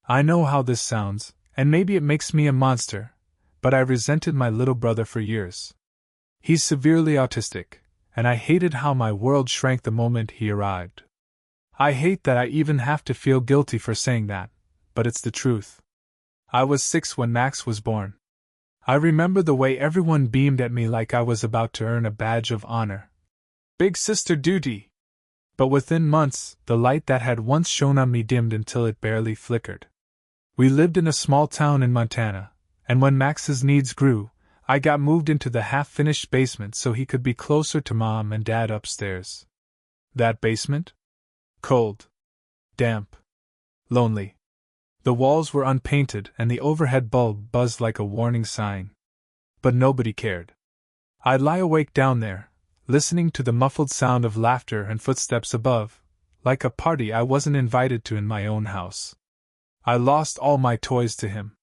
I know how this sounds, and maybe it makes me a monster, but I resented my little brother for years. He's severely autistic, and I hated how my world shrank the moment he arrived. I hate that I even have to feel guilty for saying that, but it's the truth. I was 6 when Max was born. I remember the way everyone beamed at me like I was about to earn a badge of honor. Big sister duty! But within months, the light that had once shone on me dimmed until it barely flickered. We lived in a small town in Montana, and when Max's needs grew, I got moved into the half-finished basement so he could be closer to Mom and Dad upstairs. That basement? Cold. Damp. Lonely. The walls were unpainted and the overhead bulb buzzed like a warning sign. But nobody cared. I'd lie awake down there, listening to the muffled sound of laughter and footsteps above, like a party I wasn't invited to in my own house. I lost all my toys to him.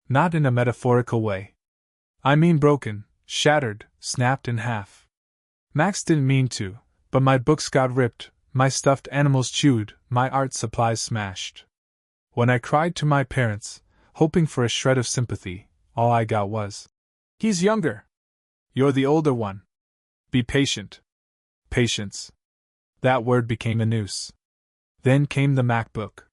Not in a metaphorical way. I mean broken, shattered, snapped in half. Max didn't mean to, but my books got ripped, my stuffed animals chewed, my art supplies smashed. When I cried to my parents, hoping for a shred of sympathy, all I got was, "He's younger. You're the older one. Be patient." Patience. That word became a noose. Then came the MacBook.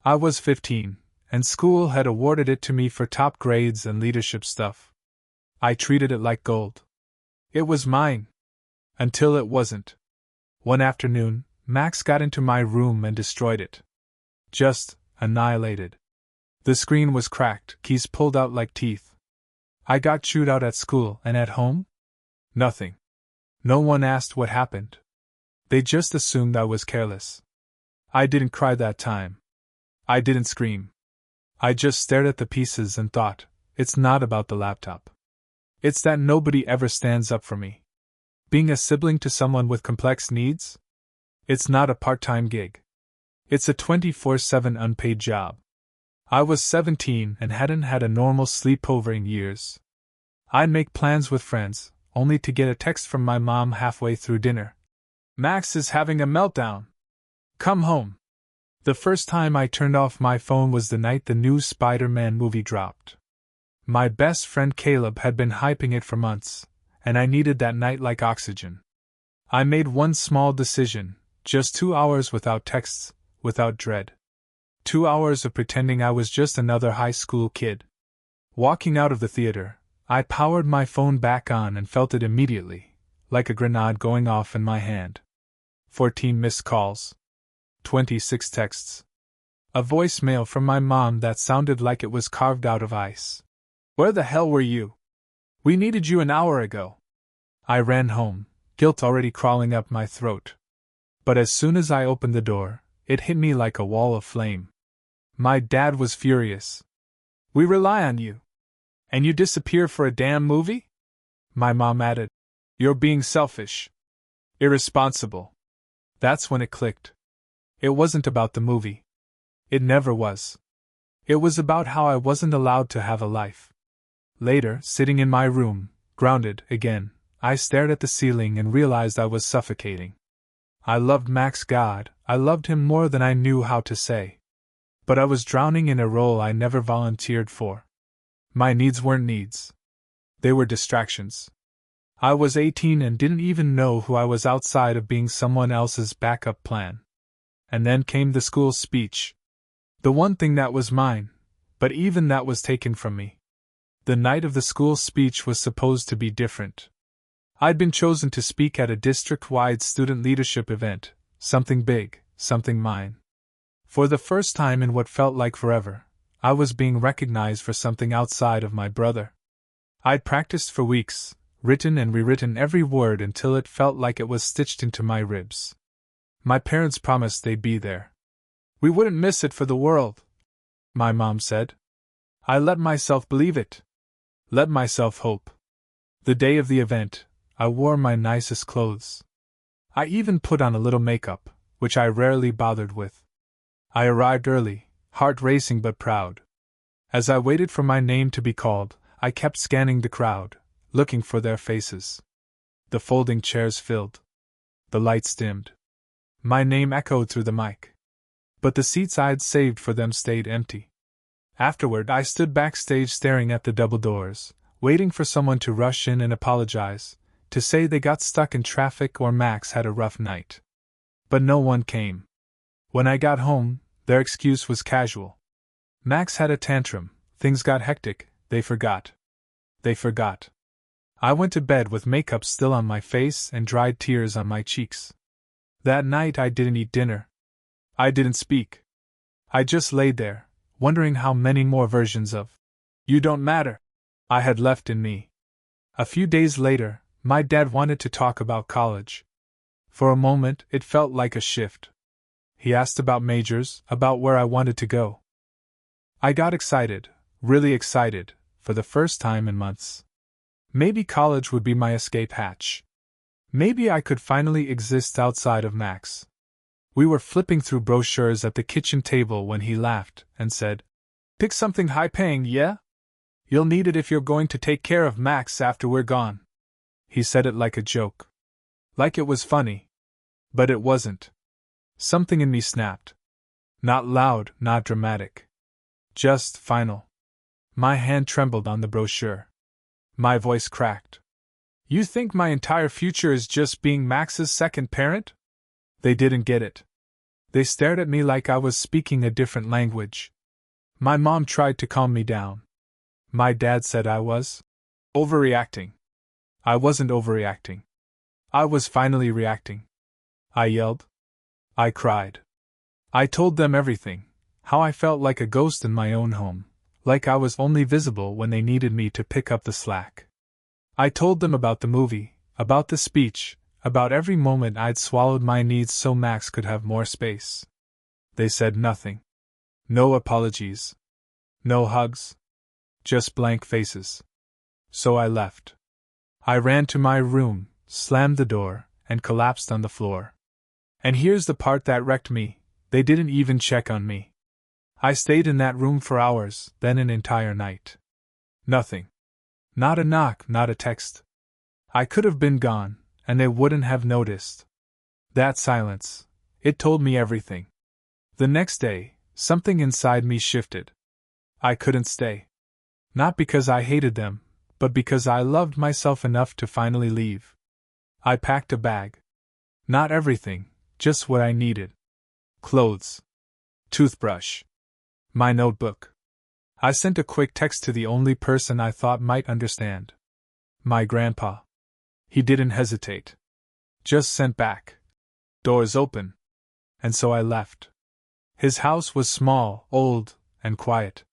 I was 15, and school had awarded it to me for top grades and leadership stuff. I treated it like gold. It was mine. Until it wasn't. One afternoon, Max got into my room and destroyed it. Just annihilated. The screen was cracked, keys pulled out like teeth. I got chewed out at school, and at home? Nothing. No one asked what happened. They just assumed I was careless. I didn't cry that time. I didn't scream. I just stared at the pieces and thought, it's not about the laptop. It's that nobody ever stands up for me. Being a sibling to someone with complex needs? It's not a part-time gig. It's a 24/7 unpaid job. I was 17 and hadn't had a normal sleepover in years. I'd make plans with friends, only to get a text from my mom halfway through dinner. "Max is having a meltdown. Come home." The first time I turned off my phone was the night the new Spider-Man movie dropped. My best friend Caleb had been hyping it for months, and I needed that night like oxygen. I made one small decision, just 2 hours without texts, without dread. 2 hours of pretending I was just another high school kid. Walking out of the theater, I powered my phone back on and felt it immediately, like a grenade going off in my hand. 14 missed calls. 26 texts. A voicemail from my mom that sounded like it was carved out of ice. "Where the hell were you? We needed you an hour ago." I ran home, guilt already crawling up my throat. But as soon as I opened the door, it hit me like a wall of flame. My dad was furious. "We rely on you. And you disappear for a damn movie?" My mom added, "You're being selfish. Irresponsible." That's when it clicked. It wasn't about the movie. It never was. It was about how I wasn't allowed to have a life. Later, sitting in my room, grounded again, I stared at the ceiling and realized I was suffocating. I loved Max God, I loved him more than I knew how to say. But I was drowning in a role I never volunteered for. My needs weren't needs. They were distractions. I was 18 and didn't even know who I was outside of being someone else's backup plan. And then came the school speech. The one thing that was mine, but even that was taken from me. The night of the school speech was supposed to be different. I'd been chosen to speak at a district-wide student leadership event, something big, something mine. For the first time in what felt like forever, I was being recognized for something outside of my brother. I'd practiced for weeks, written and rewritten every word until it felt like it was stitched into my ribs. My parents promised they'd be there. "We wouldn't miss it for the world," my mom said. I let myself believe it. Let myself hope. The day of the event, I wore my nicest clothes. I even put on a little makeup, which I rarely bothered with. I arrived early, heart racing but proud. As I waited for my name to be called, I kept scanning the crowd, looking for their faces. The folding chairs filled. The lights dimmed. My name echoed through the mic. But the seats I'd saved for them stayed empty. Afterward, I stood backstage staring at the double doors, waiting for someone to rush in and apologize, to say they got stuck in traffic or Max had a rough night. But no one came. When I got home, their excuse was casual. Max had a tantrum, things got hectic, they forgot. They forgot. I went to bed with makeup still on my face and dried tears on my cheeks. That night I didn't eat dinner. I didn't speak. I just laid there, wondering how many more versions of "you don't matter" I had left in me. A few days later, my dad wanted to talk about college. For a moment, it felt like a shift. He asked about majors, about where I wanted to go. I got excited, really excited, for the first time in months. Maybe college would be my escape hatch. Maybe I could finally exist outside of Max. We were flipping through brochures at the kitchen table when he laughed and said, "Pick something high-paying, yeah? You'll need it if you're going to take care of Max after we're gone." He said it like a joke. Like it was funny. But it wasn't. Something in me snapped. Not loud, not dramatic. Just final. My hand trembled on the brochure. My voice cracked. "You think my entire future is just being Max's second parent?" They didn't get it. They stared at me like I was speaking a different language. My mom tried to calm me down. My dad said I was overreacting. I wasn't overreacting. I was finally reacting. I yelled. I cried. I told them everything, how I felt like a ghost in my own home, like I was only visible when they needed me to pick up the slack. I told them about the movie, about the speech, about every moment I'd swallowed my needs so Max could have more space. They said nothing. No apologies. No hugs. Just blank faces. So I left. I ran to my room, slammed the door, and collapsed on the floor. And here's the part that wrecked me: they didn't even check on me. I stayed in that room for hours, then an entire night. Nothing. Not a knock, not a text. I could have been gone, and they wouldn't have noticed. That silence, it told me everything. The next day, something inside me shifted. I couldn't stay. Not because I hated them, but because I loved myself enough to finally leave. I packed a bag. Not everything, just what I needed. Clothes. Toothbrush. My notebook. I sent a quick text to the only person I thought might understand. My grandpa. He didn't hesitate. Just sent back, "Doors open." And so I left. His house was small, old, and quiet.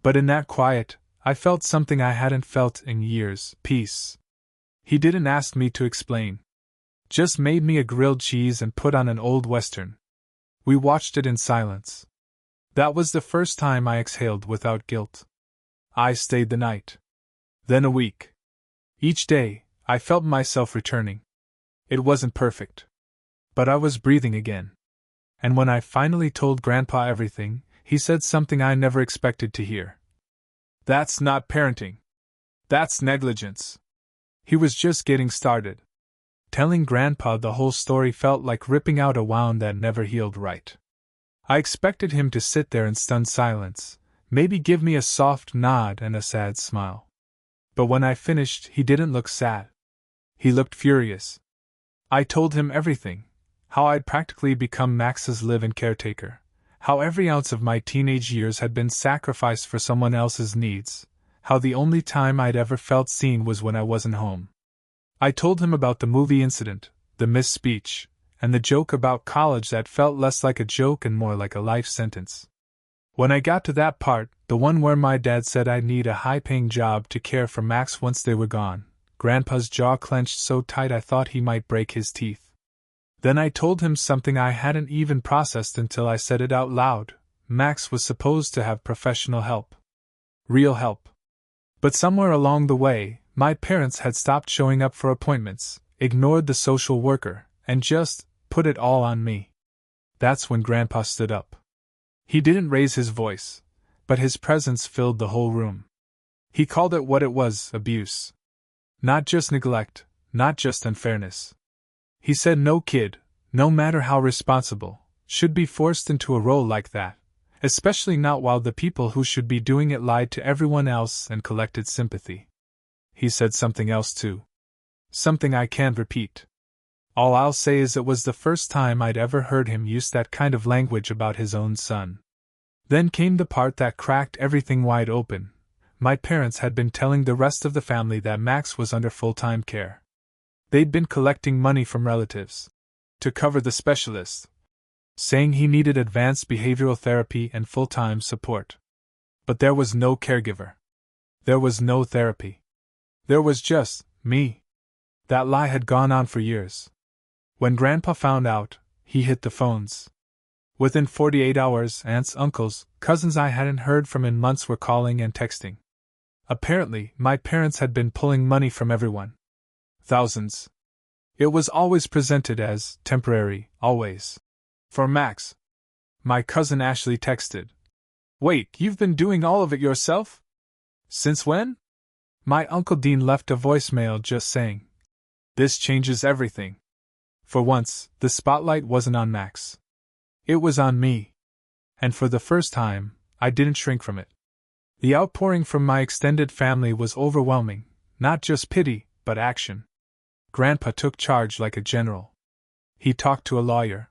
But in that quiet, I felt something I hadn't felt in years: peace. He didn't ask me to explain. Just made me a grilled cheese and put on an old western. We watched it in silence. That was the first time I exhaled without guilt. I stayed the night. Then a week. Each day, I felt myself returning. It wasn't perfect. But I was breathing again. And when I finally told Grandpa everything, he said something I never expected to hear. "That's not parenting. That's negligence." He was just getting started. Telling Grandpa the whole story felt like ripping out a wound that never healed right. I expected him to sit there in stunned silence, maybe give me a soft nod and a sad smile. But when I finished, he didn't look sad. He looked furious. I told him everything: how I'd practically become Max's live-in caretaker, how every ounce of my teenage years had been sacrificed for someone else's needs, how the only time I'd ever felt seen was when I wasn't home. I told him about the movie incident, the missed speech, and the joke about college that felt less like a joke and more like a life sentence. When I got to that part, the one where my dad said I'd need a high-paying job to care for Max once they were gone, Grandpa's jaw clenched so tight I thought he might break his teeth. Then I told him something I hadn't even processed until I said it out loud: Max was supposed to have professional help. Real help. But somewhere along the way, my parents had stopped showing up for appointments, ignored the social worker, and just put it all on me. That's when Grandpa stood up. He didn't raise his voice, but his presence filled the whole room. He called it what it was: abuse. Not just neglect, not just unfairness. He said no kid, no matter how responsible, should be forced into a role like that, especially not while the people who should be doing it lied to everyone else and collected sympathy. He said something else too. Something I can't repeat. All I'll say is it was the first time I'd ever heard him use that kind of language about his own son. Then came the part that cracked everything wide open. My parents had been telling the rest of the family that Max was under full-time care. They'd been collecting money from relatives to cover the specialist, saying he needed advanced behavioral therapy and full-time support. But there was no caregiver. There was no therapy. There was just me. That lie had gone on for years. When Grandpa found out, he hit the phones. Within 48 hours, aunts, uncles, cousins I hadn't heard from in months were calling and texting. Apparently, my parents had been pulling money from everyone. Thousands. It was always presented as temporary, always. For Max. My cousin Ashley texted. "Wait, you've been doing all of it yourself? Since when?" My Uncle Dean left a voicemail just saying, "This changes everything." For once, the spotlight wasn't on Max. It was on me. And for the first time, I didn't shrink from it. The outpouring from my extended family was overwhelming, not just pity, but action. Grandpa took charge like a general. He talked to a lawyer.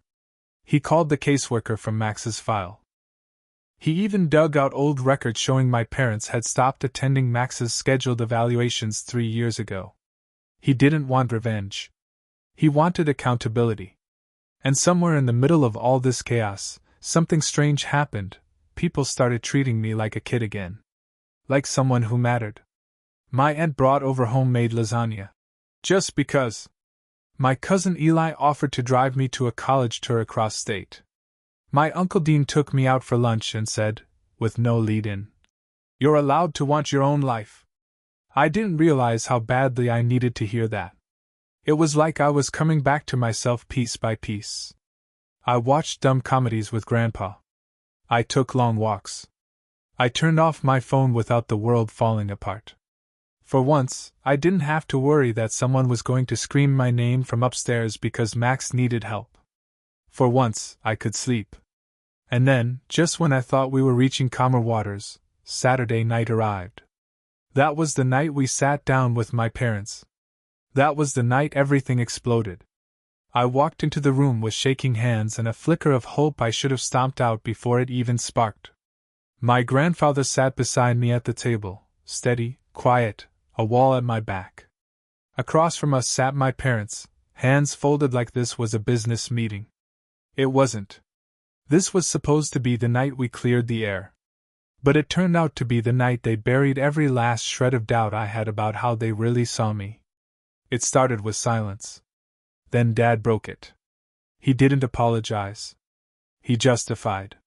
He called the caseworker from Max's file. He even dug out old records showing my parents had stopped attending Max's scheduled evaluations 3 years ago. He didn't want revenge. He wanted accountability. And somewhere in the middle of all this chaos, something strange happened. People started treating me like a kid again. Like someone who mattered. My aunt brought over homemade lasagna. Just because. My cousin Eli offered to drive me to a college tour across state. My Uncle Dean took me out for lunch and said, with no lead-in, "You're allowed to want your own life." I didn't realize how badly I needed to hear that. It was like I was coming back to myself piece by piece. I watched dumb comedies with Grandpa. I took long walks. I turned off my phone without the world falling apart. For once, I didn't have to worry that someone was going to scream my name from upstairs because Max needed help. For once, I could sleep. And then, just when I thought we were reaching calmer waters, Saturday night arrived. That was the night we sat down with my parents. That was the night everything exploded. I walked into the room with shaking hands and a flicker of hope I should have stomped out before it even sparked. My grandfather sat beside me at the table, steady, quiet, a wall at my back. Across from us sat my parents, hands folded like this was a business meeting. It wasn't. This was supposed to be the night we cleared the air. But it turned out to be the night they buried every last shred of doubt I had about how they really saw me. It started with silence. Then Dad broke it. He didn't apologize. He justified.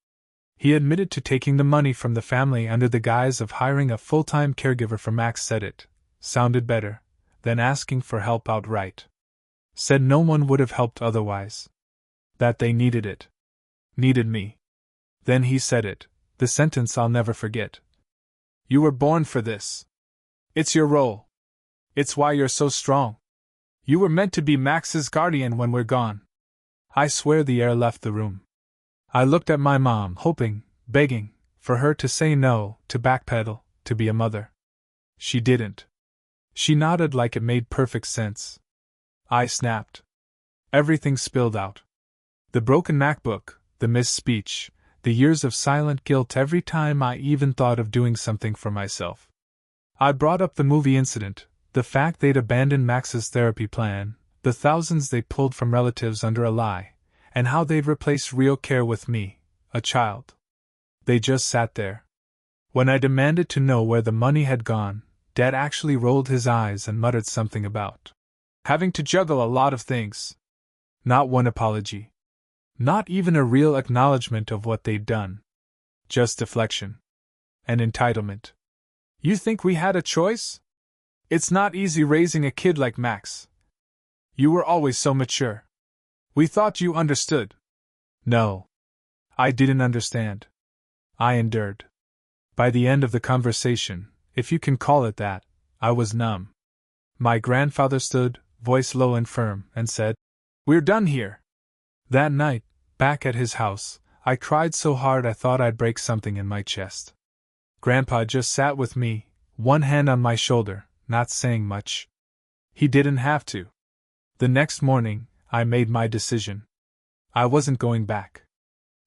He admitted to taking the money from the family under the guise of hiring a full-time caregiver for Max. Said it sounded better than asking for help outright. Said no one would have helped otherwise. That they needed it. Needed me. Then he said it, the sentence I'll never forget. "You were born for this. It's your role. It's why you're so strong. You were meant to be Max's guardian when we're gone." I swear the air left the room. I looked at my mom, hoping, begging, for her to say no, to backpedal, to be a mother. She didn't. She nodded like it made perfect sense. I snapped. Everything spilled out. The broken MacBook, the missed speech, the years of silent guilt every time I even thought of doing something for myself. I brought up the movie incident, the fact they'd abandoned Max's therapy plan, the thousands they pulled from relatives under a lie, and how they'd replaced real care with me, a child. They just sat there. When I demanded to know where the money had gone, Dad actually rolled his eyes and muttered something about having to juggle a lot of things. Not one apology. Not even a real acknowledgement of what they'd done. Just deflection. And entitlement. "You think we had a choice? It's not easy raising a kid like Max. You were always so mature. We thought you understood." No. I didn't understand. I endured. By the end of the conversation, if you can call it that, I was numb. My grandfather stood, voice low and firm, and said, "We're done here." That night, Back at his house, I cried so hard I thought I'd break something in my chest. Grandpa just sat with me, one hand on my shoulder, not saying much. He didn't have to. The next morning, I made my decision. I wasn't going back.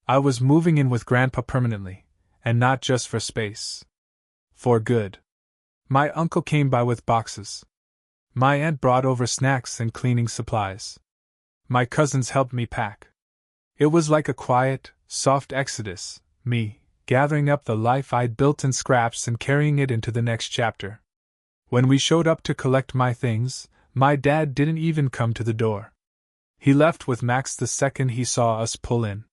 I was moving in with Grandpa permanently, and not just for space. For good. My uncle came by with boxes. My aunt brought over snacks and cleaning supplies. My cousins helped me pack. It was like a quiet, soft exodus, me, gathering up the life I'd built in scraps and carrying it into the next chapter. When we showed up to collect my things, my dad didn't even come to the door. He left with Max the second he saw us pull in.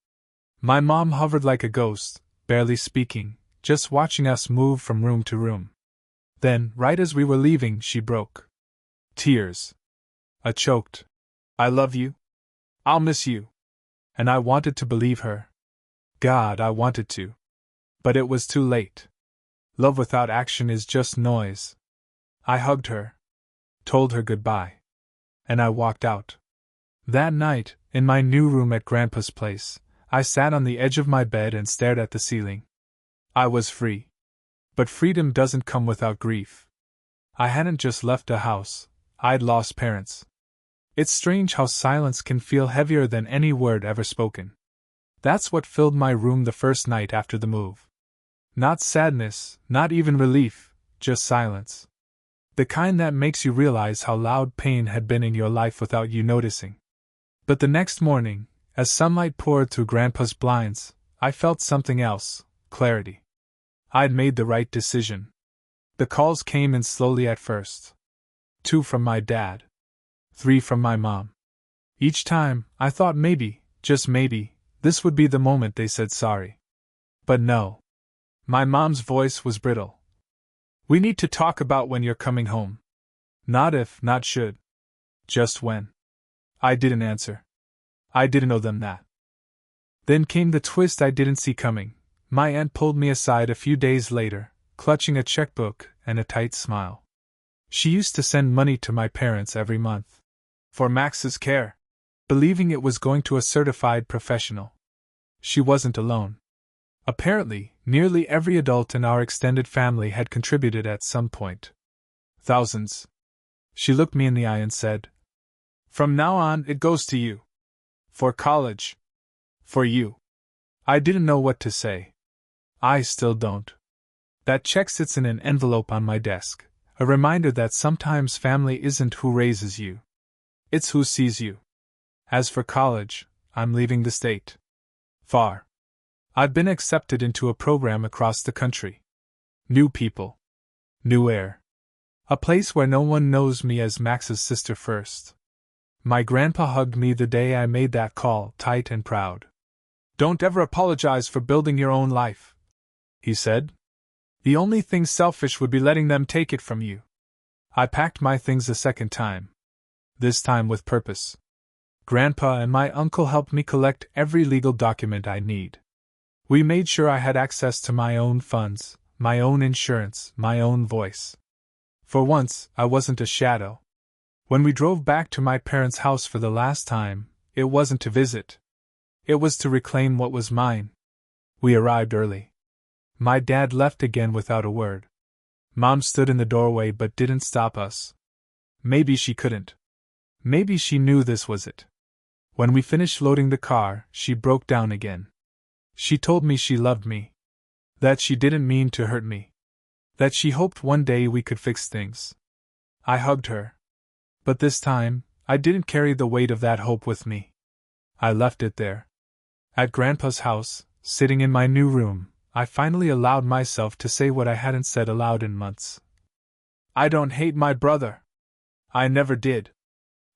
My mom hovered like a ghost, barely speaking, just watching us move from room to room. Then, right as we were leaving, she broke. Tears. I choked. "I love you. I'll miss you." And I wanted to believe her. God, I wanted to. But it was too late. Love without action is just noise. I hugged her. Told her goodbye. And I walked out. That night, in my new room at Grandpa's place, I sat on the edge of my bed and stared at the ceiling. I was free. But freedom doesn't come without grief. I hadn't just left a house, I'd lost parents. It's strange how silence can feel heavier than any word ever spoken. That's what filled my room the first night after the move. Not sadness, not even relief, just silence. The kind that makes you realize how loud pain had been in your life without you noticing. But the next morning, as sunlight poured through Grandpa's blinds, I felt something else, clarity. I'd made the right decision. The calls came in slowly at first. 2 from my dad. 3 from my mom. Each time, I thought maybe, just maybe, this would be the moment they said sorry. But no. My mom's voice was brittle. "We need to talk about when you're coming home. Not if, not should. Just when." I didn't answer. I didn't owe them that. Then came the twist I didn't see coming. My aunt pulled me aside a few days later, clutching a checkbook and a tight smile. She used to send money to my parents every month. For Max's care. Believing it was going to a certified professional. She wasn't alone. Apparently, nearly every adult in our extended family had contributed at some point. Thousands. She looked me in the eye and said, "From now on, it goes to you. For college. For you." I didn't know what to say. I still don't. That check sits in an envelope on my desk, a reminder that sometimes family isn't who raises you. It's who sees you. As for college, I'm leaving the state. Far. I've been accepted into a program across the country. New people. New air. A place where no one knows me as Max's sister first. My grandpa hugged me the day I made that call, tight and proud. "Don't ever apologize for building your own life," he said. "The only thing selfish would be letting them take it from you." I packed my things a second time. This time with purpose. Grandpa and my uncle helped me collect every legal document I need. We made sure I had access to my own funds, my own insurance, my own voice. For once, I wasn't a shadow. When we drove back to my parents' house for the last time, it wasn't to visit. It was to reclaim what was mine. We arrived early. My dad left again without a word. Mom stood in the doorway but didn't stop us. Maybe she couldn't. Maybe she knew this was it. When we finished loading the car, she broke down again. She told me she loved me. That she didn't mean to hurt me. That she hoped one day we could fix things. I hugged her. But this time, I didn't carry the weight of that hope with me. I left it there. At Grandpa's house, sitting in my new room, I finally allowed myself to say what I hadn't said aloud in months. I don't hate my brother. I never did.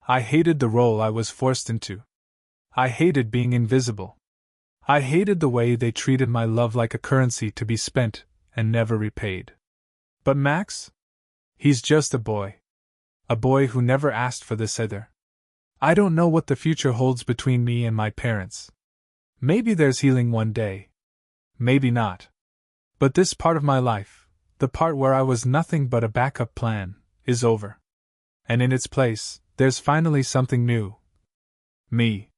I hated the role I was forced into. I hated being invisible. I hated the way they treated my love like a currency to be spent and never repaid. But Max? He's just a boy. A boy who never asked for this either. I don't know what the future holds between me and my parents. Maybe there's healing one day. Maybe not. But this part of my life, the part where I was nothing but a backup plan, is over. And in its place, there's finally something new. Me.